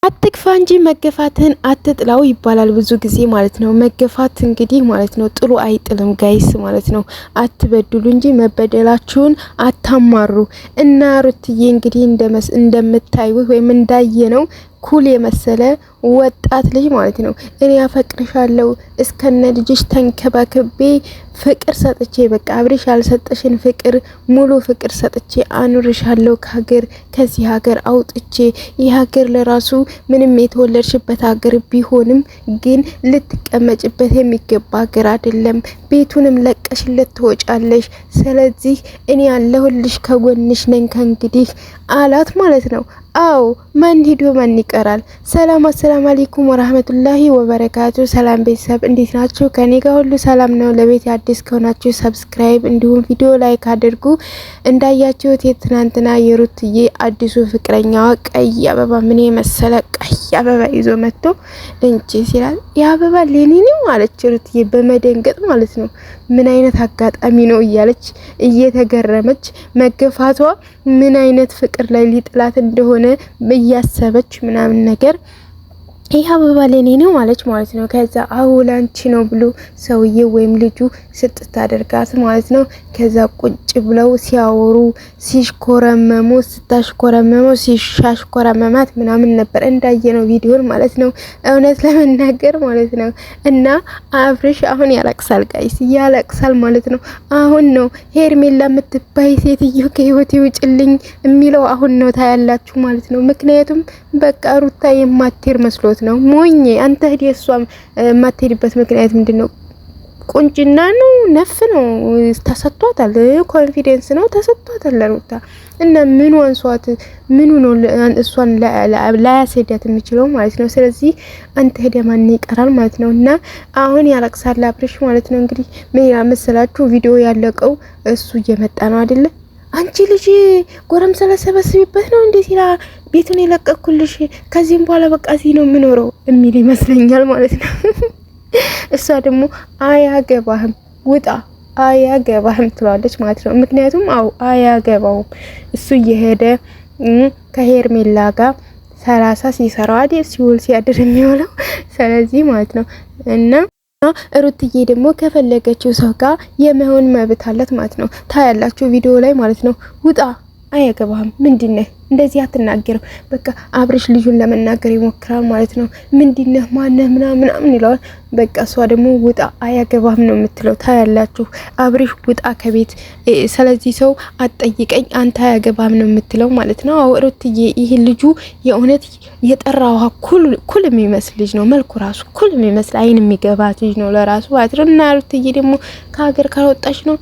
አትግፋ እንጂ መገፋትን አትጥላው ይባላል ብዙ ጊዜ ማለት ነው። መገፋት እንግዲህ ማለት ነው ጥሉ አይጥልም ጋይስ ማለት ነው። አትበድሉ እንጂ መበደላችሁን አታማሩ። እና ሩትዬ እንግዲህ እንደምታዩ ወይም እንዳየነው ኩል የመሰለ ወጣት ልጅ ማለት ነው። እኔ አፈቅርሻለሁ እስከነ ልጅሽ ተንከባክቤ ፍቅር ሰጥቼ በቃ አብሬሽ ያልሰጠሽን ፍቅር ሙሉ ፍቅር ሰጥቼ አኑርሻለሁ ከዚህ ሀገር አውጥቼ። ይህ ሀገር ለራሱ ምንም የተወለድሽበት ሀገር ቢሆንም ግን ልትቀመጭበት የሚገባ ሀገር አይደለም። ቤቱንም ለቀሽለት ትወጫለሽ። ስለዚህ እኔ ያለሁልሽ ከጎንሽ ነኝ ከእንግዲህ አላት ማለት ነው። አው ማን ሄዶ ማን ይቀራል። ሰላም አሰላም አለይኩም ወራህመቱላሂ ወበረካቱ። ሰላም ቤተሰብ እንዴት ናችሁ? ከኔ ጋር ሁሉ ሰላም ነው። ለቤት አዲስ ከሆናችሁ ሰብስክራይብ እንዲሁም ቪዲዮ ላይክ አድርጉ። እንዳያችሁት የትናንትና የሩትዬ አዲሱ ፍቅረኛዋ ቀይ አበባ ምን የመሰለ ቀይ አበባ ይዞ መጥቶ እንጂ ሲላል የአበባ ለኔ ነው አለች ሩትዬ በመደንገጥ ማለት ነው። ምን አይነት አጋጣሚ ነው እያለች እየተገረመች መገፋቷ ምን አይነት ፍቅር ላይ ሊጥላት እንደሆነ እያሰበች ምናምን ነገር ይሄ አበባ ለኔ ነው ማለት ነው። ከዛ አውላንቺ ነው ብሎ ሰውዬው ወይም ልጁ ስጥት አደርጋት ማለት ነው። ከዛ ቁጭ ብለው ሲያወሩ ሲሽኮረመሙ ስታሽኮረመሙ ሲሻሽኮረመማት ምናምን ነበር እንዳየነው ቪዲዮን ማለት ነው። እውነት ለመናገር ማለት ነው። እና አብርሽ አሁን ያለቅሳል ጋይስ ያለቅሳል ማለት ነው። አሁን ነው ሄርሜላ የምትባይ ሴትዮ ከህይወቴ ውጭልኝ የሚለው አሁን ነው ታያላችሁ ማለት ነው። ምክንያቱም በቃ ሩታ የማትሄድ መስሎት ነው። ሞኝ አንተ ሄዲ እሷ የማትሄድበት ምክንያት ምንድነው? ቁንጅና ነው ነፍ ነው ተሰጥቷታል። ኮንፊደንስ ነው ተሰጥቷታል ለሩታ እና ምን ወንሷት ምን ነው እሷን ላያስሄዳት የሚችለው ማለት ነው። ስለዚህ አንተ ሄደ ማን ይቀራል ማለት ነው። እና አሁን ያለቅሳል አብርሽ ማለት ነው። እንግዲህ ምን ያመሰላችሁ ቪዲዮ ያለቀው እሱ እየመጣ ነው አይደለ? አንቺ ልጅ ጎረም ሰለሰበስቢበት ነው እንዴ ሲላ ቤቱን የለቀኩልሽ ከዚህም በኋላ በቃ እዚህ ነው የምኖረው የሚል ይመስለኛል ማለት ነው። እሷ ደግሞ አያገባህም ውጣ አያገባህም ትላለች ማለት ነው። ምክንያቱም አያገባውም እሱ እየሄደ ከሄርሜላ ጋር 30 ሲሰራ አይደል ሲውል ሲያድር የሚውለው ስለዚህ ማለት ነው። እና ሩትዬ ደግሞ ከፈለገችው ሰው ጋር የመሆን መብት አላት ማለት ነው። ታያላችሁ ቪዲዮ ላይ ማለት ነው። ውጣ አያገባህም ምንድነህ እንደዚህ አትናገርም። በቃ አብርሽ ልጁን ለመናገር ይሞክራል ማለት ነው። ምንድነህ ማነህ ምናምን ይለዋል። በቃ እሷ ደግሞ ውጣ አያገባህም ነው የምትለው። ታያላችሁ አብርሽ ውጣ ከቤት ስለዚህ ሰው አትጠይቀኝ አንተ አያገባህም ነው የምትለው ማለት ነው። ሩትዬ ይሄ ልጁ የእውነት የጠራው ኩል የሚመስል ልጅ ነው። መልኩ ራሱ ኩል የሚመስል አይን የሚገባት ልጅ ነው ለራሱ ማለት ነው። እና ሩትዬ ደግሞ ከሀገር ካልወጣች ነው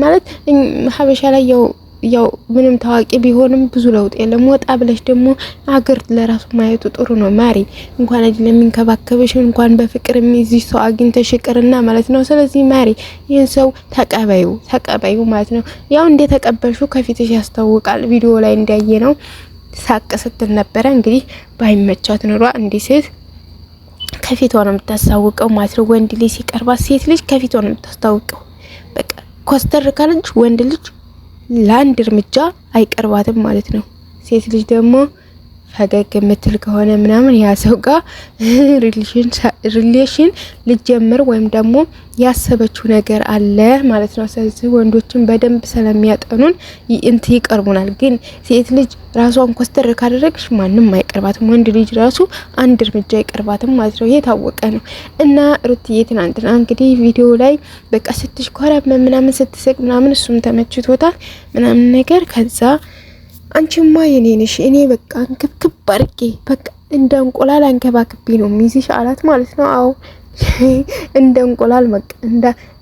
ማለት ሀበሻ ላይ ያው ምንም ታዋቂ ቢሆንም ብዙ ለውጥ የለም። ወጣ ብለሽ ደግሞ አገር ለራሱ ማየቱ ጥሩ ነው። ማሪ እንኳን አይደለም የሚንከባከብሽ እንኳን በፍቅር የሚይዝሽ ሰው አግኝተሽ ይቅርና ማለት ነው። ስለዚህ ማሪ ይሄን ሰው ተቀበዩ ማለት ነው። ያው እንደ ተቀበልሹ ከፊትሽ ያስታውቃል። ቪዲዮ ላይ እንዳየ ነው ሳቅ ስትል ነበረ። እንግዲህ ባይመቻት ኑሯ እንዲህ ሴት ከፊቷ ነው የምታስታውቀው ማለት ነው። ወንድ ልጅ ሲቀርባት ሴት ልጅ ከፊቷ ነው የምታስታውቀው። በቃ ኮስተር ካለች ወንድ ልጅ ለአንድ እርምጃ አይቀርባትም ማለት ነው። ሴት ልጅ ደግሞ ፈገግ የምትል ከሆነ ምናምን ያ ሰው ጋር ሪሌሽን ልጀምር ወይም ደግሞ ያሰበችው ነገር አለ ማለት ነው። ስለዚህ ወንዶችን በደንብ ስለሚያጠኑን ይቀርቡናል። ግን ሴት ልጅ ራሷን ኮስተር ካደረግሽ ማንም አይቀርባትም። ወንድ ልጅ ራሱ አንድ እርምጃ አይቀርባትም ማለት ነው። ይሄ ታወቀ ነው። እና ሩትዬ ትናንትና እንግዲህ ቪዲዮ ላይ በቃ ስትሽኮረም ምናምን ስትስቅ ምናምን እሱም ተመችቶታል ምናምን ነገር ከዛ አንቺማ የኔ ነሽ እኔ በቃ እንክብክብ አድርጌ በቃ እንደ እንቁላል አንከባክቤ ነው የሚይዝሽ አላት ማለት ነው። አዎ እንደ እንቁላል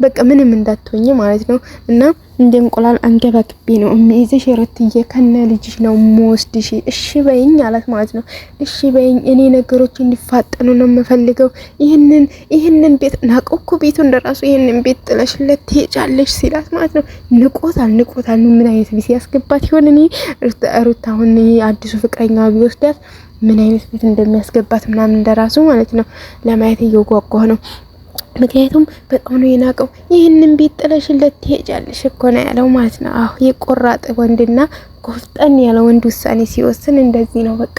በቃ ምንም እንዳትሆኝ ማለት ነው። እና እንደ እንቁላል አንከባክቤ ነው የሚይዝሽ ሩትዬ ከነ ልጅሽ ነው የምወስድሽ እሺ በይኝ አላት ማለት ነው። እሺ በይኝ እኔ ነገሮች እንዲፋጠኑ ነው የምፈልገው። ይሄንን ቤት ናቆኩ ቤቱ እንደራሱ ይሄንን ቤት ጥለሽለት ትሄጃለሽ ሲላት ማለት ነው። ንቆታል ምን አይነት ቢስ ያስገባት ይሆን? እኔ ሩታ አሁን አዲሱ ፍቅረኛ ቢወስዳት ምን አይነት ቤት እንደሚያስገባት ምናምን እንደራሱ ማለት ነው ለማየት እየጓጓ ነው። ምክንያቱም በጣም ነው የናቀው። ይሄንን ቤት ጥለሽለት ትሄጃለሽ እኮ ነው ያለው ማለት ነው። አዎ የቆራጥ ወንድና ኮፍጠን ያለ ወንድ ውሳኔ ሲወስን እንደዚህ ነው በቃ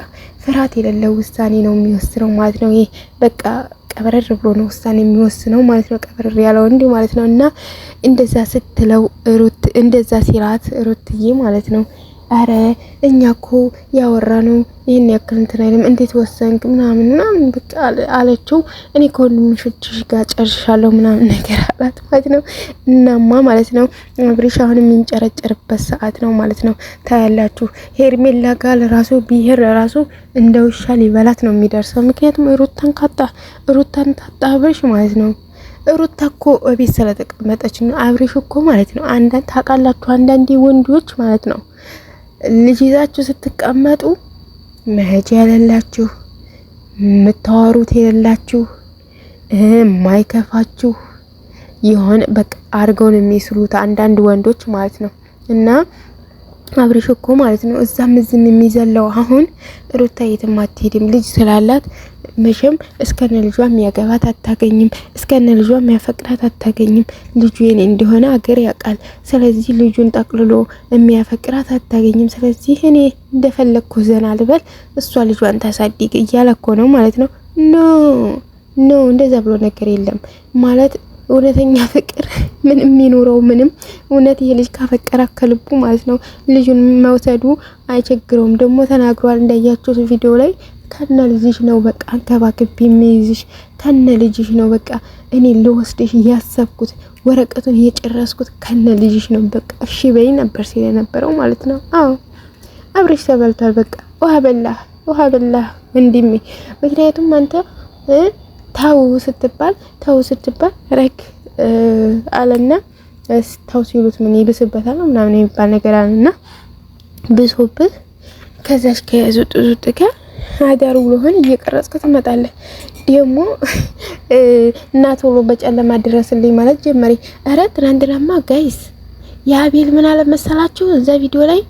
ፍርሃት የሌለው ውሳኔ ነው የሚወስነው ማለት ነው። ይሄ በቃ ቀበረር ብሎ ነው ውሳኔ የሚወስነው ማለት ነው። ቀበረር ያለው እንዲ ማለት ነው። እና እንደዛ ስትለው ሩት እንደዛ ሲላት ሩትዬ ማለት ነው አረ እኛ እኮ ያወራ ነው ይሄን ያክል እንትን አይደለም እንዴት ወሰንክ ምናምን በቃ አለችው። እኔ ከወንድምሽ ጋር ጨርሻለሁ ምናምን ነገር አላት ማለት ነው። እናማ ማለት ነው አብርሽ አሁን የሚንጨረጨርበት ሰዓት ነው ማለት ነው። ታያላችሁ ሄርሜላ ጋር ለራሱ ቢሄር ለራሱ እንደ ውሻ ሊበላት ነው የሚደርሰው። ምክንያቱም ሩታን ታጣ አብርሽ ማለት ነው። ሩታ እኮ እቤት ስለተቀመጠች ነው። አብርሽ እኮ ማለት ነው አንዳንድ ታውቃላችሁ አንዳንዴ ወንዶች ማለት ነው ልጅ ይዛችሁ ስትቀመጡ መሄጃ ያለላችሁ የምታወሩት የሌላችሁ ማይከፋችሁ የሆነ በቃ አርገውን የሚስሉት አንዳንድ ወንዶች ማለት ነው። እና አብርሽ እኮ ማለት ነው እዛም እዝም የሚዘለው አሁን ሩታ የትም አትሄድም ልጅ ስላላት መቼም እስከነ ልጇ የሚያገባት አታገኝም፣ እስከነ ልጇ የሚያፈቅራት አታገኝም። ልጁ የኔ እንደሆነ አገር ያውቃል። ስለዚህ ልጁን ጠቅልሎ የሚያፈቅራት አታገኝም። ስለዚህ እኔ እንደፈለግኩ ዘና ልበል፣ እሷ ልጇን ታሳድግ እያለ እኮ ነው ማለት ነው። ኖ እንደዛ ብሎ ነገር የለም ማለት እውነተኛ ፍቅር ምን የሚኖረው ምንም እውነት ይሄ ልጅ ካፈቀረ ከልቡ ማለት ነው ልጁን መውሰዱ አይቸግረውም። ደግሞ ተናግሯል እንዳያችሁት ቪዲዮ ላይ ከነ ልጅሽ ነው በቃ አንከባክቤ የሚይዝሽ ከነ ልጅሽ ነው በቃ እኔ ልወስድሽ ያሰብኩት ወረቀቱን እየጨረስኩት ከነ ልጅሽ ነው በቃ እሺ በይ ነበር ሲል የነበረው ማለት ነው። አዎ አብርሽ ተበልቷል። በቃ ውሃ በላ ወንድሜ። ምክንያቱም አንተ ታው ስትባል ረክ አለና ታው ሲሉት ምን ይብስበታል ምናምን የሚባል ነገር አለና ብሶብህ ከዛሽ ከዙጥ ጋር አዳሩ ብሎህን እየቀረጽክ ትመጣለህ። ደግሞ እናት ቶሎ በጨለማ ድረስልኝ ማለት ጀመሪ። አረ ትናንትናማ ጋይስ የአቤል ምን አለ መሰላችሁ እዛ ቪዲዮ ላይ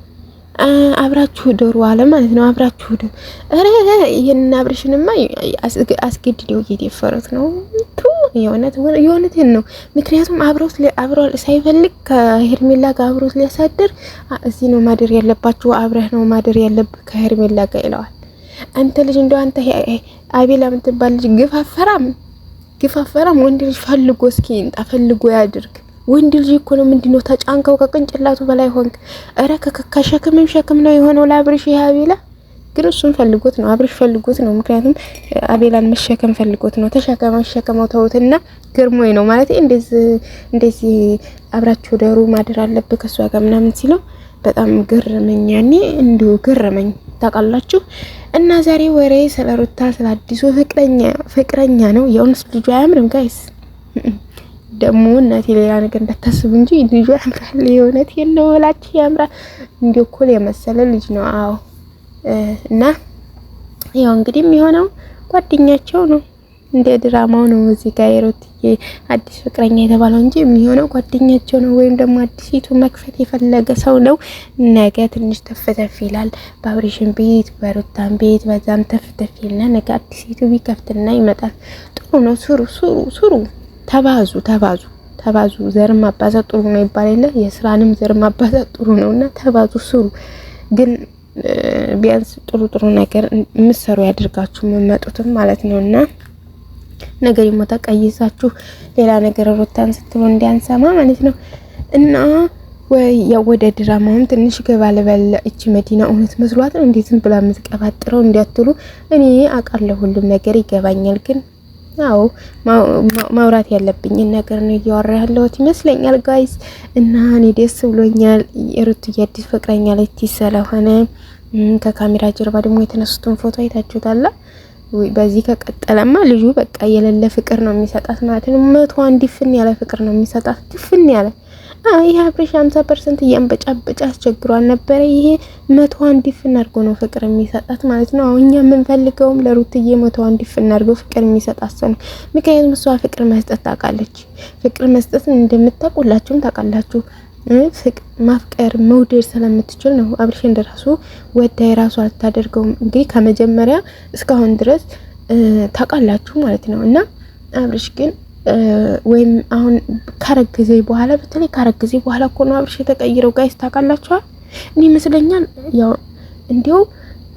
አብራችሁ ዶሮ አለ ማለት ነው። አብራችሁ ዶሮ አረ ይሄን አብርሽንማ አስገድደው እየደፈሩት ነው። የሆነትን ነው። ምክንያቱም አብረው ሳይፈልግ ከሄርሜላ ጋር አብሮት ሊያሳድር እዚህ ነው ማደር ያለባችሁ፣ አብረህ ነው ማደር ያለብህ ከሄርሜላ ጋር ይለዋል። አንተ ልጅ እንደው አንተ አቤላ የምትባል ልጅ ግፋፈራም ወንድ ልጅ ፈልጎ እስኪ እንጣ ፈልጎ ያድርግ። ወንድ ልጅ እኮ ነው ምንድነው ተጫንከው ከቅንጭላቱ በላይ ሆንክ። አረ ከሸክምም ሸክም ነው የሆነው ለአብርሽ። ይሄ አቤላ ግን እሱን ፈልጎት ነው አብርሽ ፈልጎት ነው። ምክንያቱም አቤላን መሸከም ፈልጎት ነው። ተሸከመው ተውትና ግርሞኝ ነው ማለት እንደዚህ አብራችሁ ደሩ ማደር አለብህ ከሷ ጋር ምናምን ሲለው በጣም ገረመኝ። ያኔ እንዲሁ ገረመኝ ታውቃላችሁ። እና ዛሬ ወሬ ስለ ሩታ ስለ አዲሱ ፍቅረኛ ነው። የእውነት ልጁ አያምርም ጋይስ? ደግሞ እናቴ ሌላ ነገር እንዳታስቡ እንጂ ልጁ ያምራል። የእውነት የለው ወላችሁ ያምራል። እንዲሁ እኮ የመሰለ ልጅ ነው። አዎ እና ያው እንግዲህ የሚሆነው ጓደኛቸው ነው እንደ ድራማው ነው። እዚህ ጋር የሩትዬ አዲስ ፍቅረኛ የተባለው እንጂ የሚሆነው ጓደኛቸው ነው። ወይም ደግሞ አዲሲቱ መክፈት የፈለገ ሰው ነው። ነገ ትንሽ ተፍተፍ ይላል በአብሬሽን ቤት በሩታን ቤት በዛም ተፍተፍ ይልና ነገ አዲሲቱ ቢከፍትና ይመጣል። ጥሩ ነው። ሱሩ ተባዙ። ዘር ማባዛት ጥሩ ነው ይባላል። የስራንም ዘር ማባዛት ጥሩ ነውና ተባዙ፣ ስሩ። ግን ቢያንስ ጥሩ ነገር ምሰሩ ያድርጋችሁ የምመጡትም ማለት ነውና ነገር ይሞታ ቀይሳችሁ ሌላ ነገር ሩታን ስትሉ እንዲያንሰማ ማለት ነው። እና ወደ ድራማውም ትንሽ ገባ ልበል። እቺ መዲና እውነት መስሏት ነው እንዴት ዝም ብላ የምትቀባጥረው እንዲያትሉ እኔ አውቃለሁ፣ ሁሉም ነገር ይገባኛል። ግን አዎ ማውራት ያለብኝ ነገር ነው እያወራ ያለሁት ይመስለኛል ጋይስ። እና እኔ ደስ ብሎኛል ሩትዬ አዲስ ፍቅረኛ ላይ ስለሆነ። ከካሜራ ጀርባ ደግሞ የተነሱትን ፎቶ አይታችሁታል። በዚህ ከቀጠለማ ልጁ በቃ የሌለ ፍቅር ነው የሚሰጣት ማለት ነው። 100 ድፍን ያለ ፍቅር ነው የሚሰጣት፣ ድፍን ያለ ይሄ አብሬሽ 50% እያንበጫበጫ አስቸግሯል ነበር። ይሄ 100 ድፍን አድርጎ ነው ፍቅር የሚሰጣት ማለት ነው። አሁን እኛ የምንፈልገውም ለሩትዬ 100 ድፍን አድርጎ ፍቅር የሚሰጣት ሰው ነው። ምክንያቱም እሷ ፍቅር መስጠት ታውቃለች። ፍቅር መስጠትን እንደምታውቁላችሁም ታውቃላችሁ። ማፍቀር መውደድ ስለምትችል ነው። አብርሽ እንደራሱ ወዳ የራሱ አታደርገውም። እንግዲህ ከመጀመሪያ እስካሁን ድረስ ታውቃላችሁ ማለት ነው። እና አብርሽ ግን ወይም አሁን ካረገዘ በኋላ በተለይ ካረገዘ በኋላ እኮ ነው አብርሽ የተቀየረው ጋይስ ታውቃላችሁ። እኔ ይመስለኛል ያው እንዲው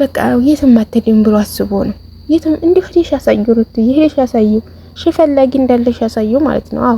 በቃ የትም አትሄድም ብሎ አስቦ ነው። የትም እንዲሁ ሄደሽ ያሳዩ ሩት ሄደሽ ያሳዩ ፈላጊ እንዳለሽ ያሳዩ ማለት ነው። አዎ